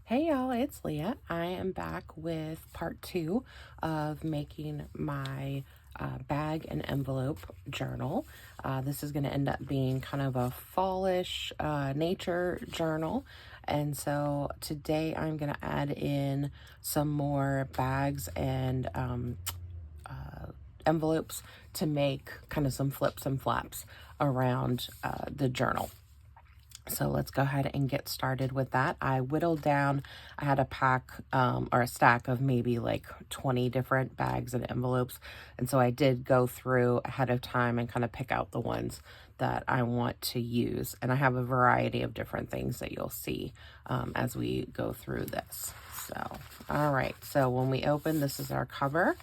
Hey y'all, it's Leah. I am back with part two of making my bag and envelope journal. This is going to end up being kind of a fallish nature journal. And so today I'm going to add in some more bags and envelopes to make kind of some flips and flaps around the journal. So let's go ahead and get started with that. I whittled down, I had a pack or a stack of maybe like 20 different bags and envelopes. And so I did go through ahead of time and kind of pick out the ones that I want to use. And I have a variety of different things that you'll see as we go through this. So, all right. So when we open, this is our cover.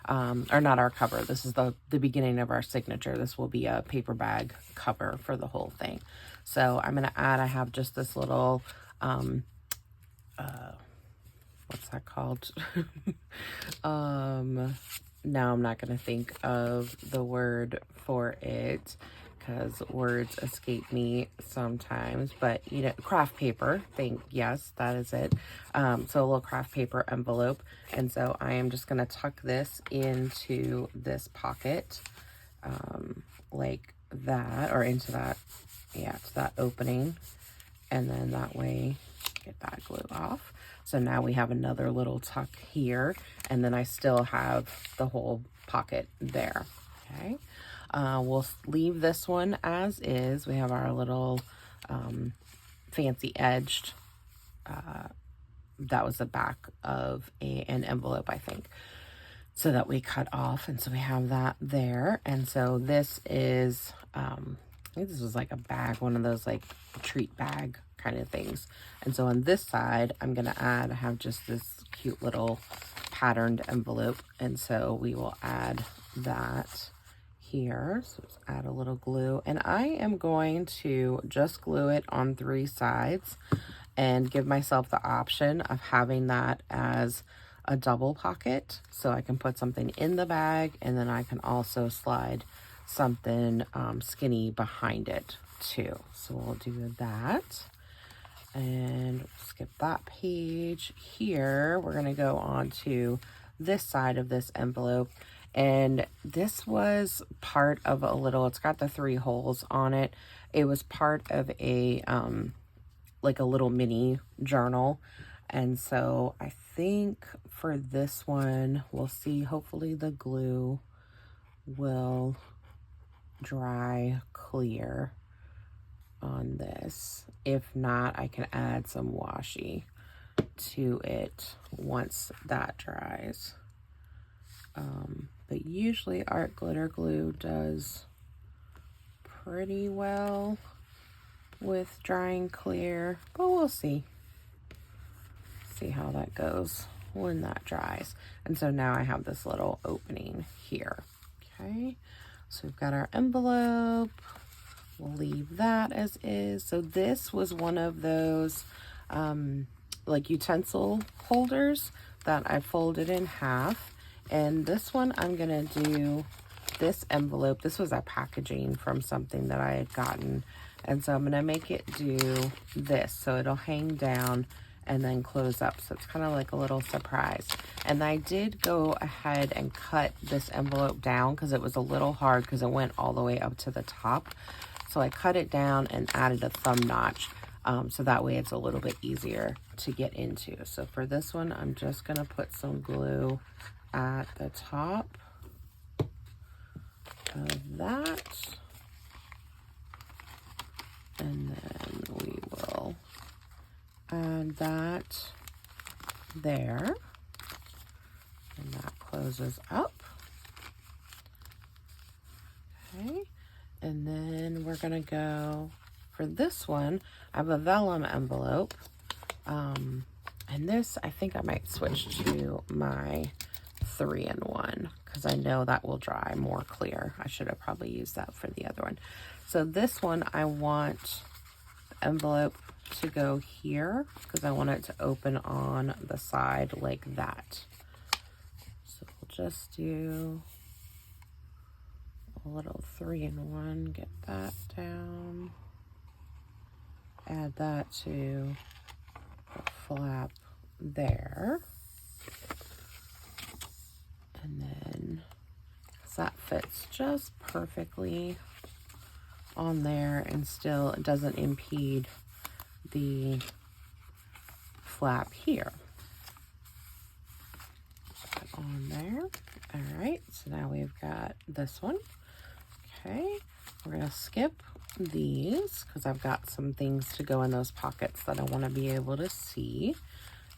Or not our cover. This is the beginning of our signature. This will be a paper bag cover for the whole thing. So I'm going to add, I have just this little, what's that called? Now I'm not going to think of the word for it because words escape me sometimes, but you know, craft paper, yes, that is it. So a little craft paper envelope. And so I am just going to tuck this into this pocket, like that, or into that, yeah, to that opening. And then that way, get that glue off. So now we have another little tuck here, and then I still have the whole pocket there, okay? We'll leave this one as is. We have our little fancy edged, that was the back of an envelope, I think, so that we cut off. And so we have that there. And so this is, I think this was like a bag, one of those like treat bag kind of things. And so on this side, I'm going to add, I have just this cute little patterned envelope. And so we will add that here. So let's add a little glue. And I am going to just glue it on 3 sides and give myself the option of having that as a double pocket. So I can put something in the bag and then I can also slide something skinny behind it too. So we'll do that. And skip that page. Here we're going to go on to this side of this envelope, and this was part of a little, it's got the 3 holes on it. It was part of a like a little mini journal. And so I think for this one, we'll see, hopefully the glue will dry clear on this. If not, I can add some washi to it once that dries. But usually art glitter glue does pretty well with drying clear, but we'll see how that goes when that dries. And so now I have this little opening here. Okay, so we've got our envelope. We'll leave that as is. So this was one of those like utensil holders that I folded in half. And this one, I'm gonna do this envelope. This was a packaging from something that I had gotten. And so I'm gonna make it do this. So it'll hang down and then close up. So it's kind of like a little surprise. And I did go ahead and cut this envelope down because it was a little hard because it went all the way up to the top. So I cut it down and added a thumb notch. So that way it's a little bit easier to get into. So for this one, I'm just gonna put some glue at the top of that. And then we will add that there. And that closes up. Okay. And then we're gonna go for this one. I have a vellum envelope. And this, I think I might switch to my 3-in-1 because I know that will dry more clear. I should have probably used that for the other one. So this one, I want the envelope to go here because I want it to open on the side like that. So we'll just do a little 3-in-1, get that down, add that to the flap there. And then that fits just perfectly on there, and still it doesn't impede the flap here. Put on there. All right, so now we've got this one. Okay, we're gonna skip these because I've got some things to go in those pockets that I want to be able to see.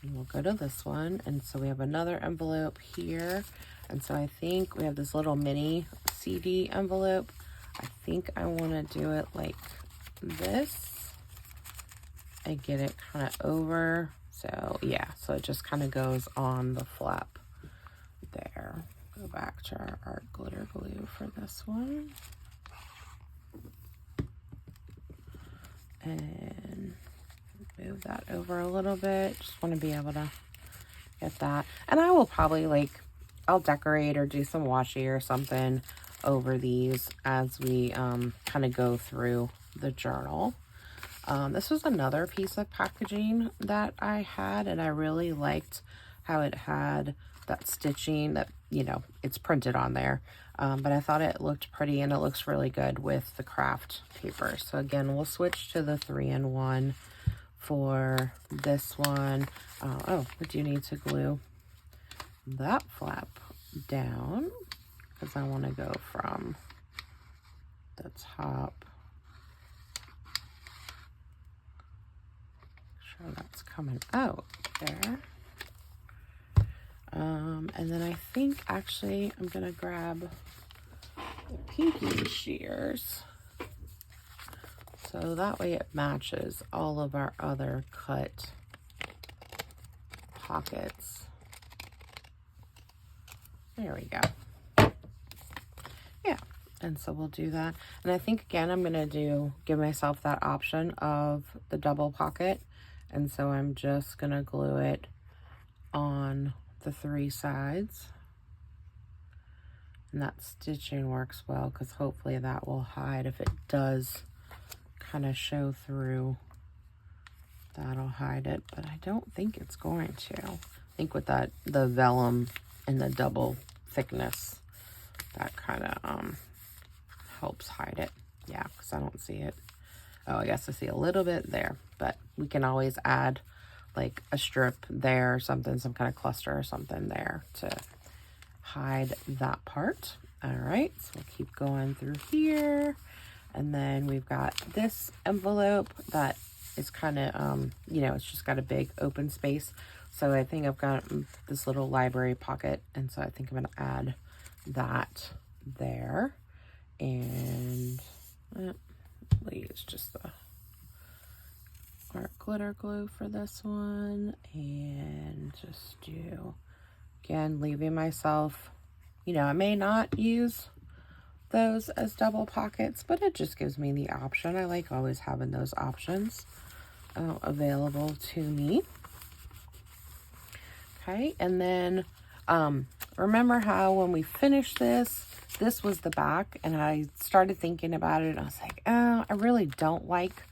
And we'll go to this one. And so we have another envelope here. And so I think we have this little mini CD envelope. I think I want to do it like this and get it kind of over. So yeah, so it just kind of goes on the flap there. Go back to our art glitter glue for this one. And move that over a little bit. Just want to be able to get that. And I will probably I'll decorate or do some washi or something over these as we kind of go through the journal. This was another piece of packaging that I had, and I really liked how it had that stitching that, you know, it's printed on there. But I thought it looked pretty, and it looks really good with the craft paper. So again, we'll switch to the 3-in-1 for this one. Oh, we do need to glue that flap down because I want to go from the top. Make sure that's coming out there. And then I think actually I'm gonna grab the pinky shears so that way it matches all of our other cut pockets. There we go. Yeah, and so we'll do that. And I think again I'm gonna give myself that option of the double pocket, and so I'm just gonna glue it on the 3 sides. And that stitching works well because hopefully that will hide. If it does kind of show through, that'll hide it, but I don't think it's going to. I think with that, the vellum and the double thickness, that kind of helps hide it. Yeah, because I don't see it. Oh, I guess I see a little bit there, but we can always add like a strip there or something, some kind of cluster or something there to hide that part. All right, so we'll keep going through here. And then we've got this envelope that is kind of, you know, it's just got a big open space. So I think I've got this little library pocket. And so I think I'm going to add that there. And we'll use just the art glitter glue for this one. And just do, again, leaving myself, you know, I may not use those as double pockets, but it just gives me the option. I like always having those options available to me. Okay, and then remember how when we finished this was the back, and I started thinking about it and I was like, oh, I really don't like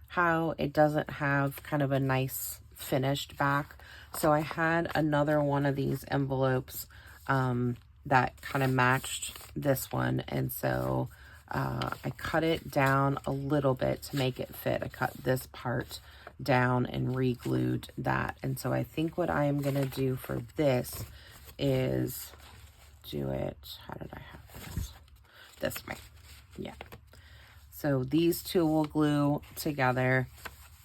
how it doesn't have kind of a nice finished back. So I had another one of these envelopes that kind of matched this one, and so I cut it down a little bit to make it fit. I cut this part down and re-glued that. And so I think what I am going to do for this is do it, how did I have this? This way. Yeah. So these two will glue together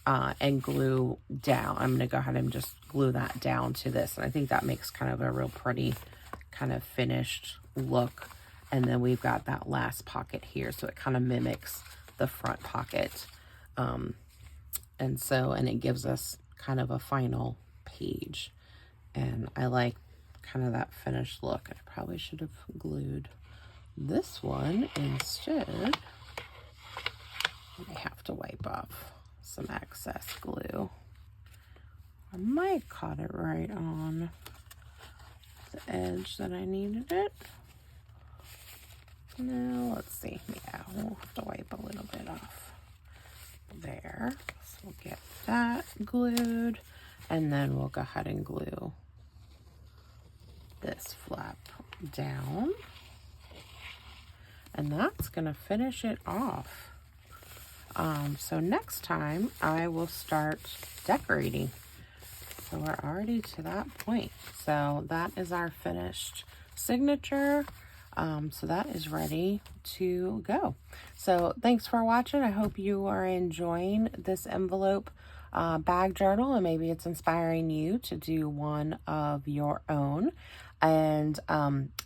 and glue down. I'm going to go ahead and just glue that down to this. And I think that makes kind of a real pretty kind of finished look. And then we've got that last pocket here, so it kind of mimics the front pocket. And so, and it gives us kind of a final page. And I like kind of that finished look. I probably should have glued this one instead. I have to wipe off some excess glue. I might have caught it right on the edge that I needed it. Now, let's see. Yeah, we'll have to wipe a little bit off there. So we'll get that glued. And then we'll go ahead and glue this flap down. And that's going to finish it off. So next time I will start decorating. So we're already to that point. So that is our finished signature. So that is ready to go. So thanks for watching. I hope you are enjoying this envelope bag journal, and maybe it's inspiring you to do one of your own. And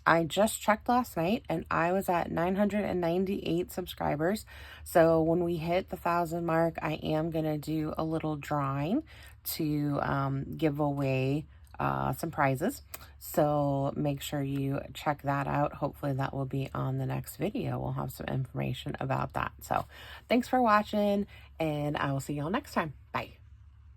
I just checked last night and I was at 998 subscribers. So when we hit the 1,000 mark, I am going to do a little drawing to give away some prizes. So make sure you check that out. Hopefully that will be on the next video. We'll have some information about that. So thanks for watching, and I will see y'all next time. Bye.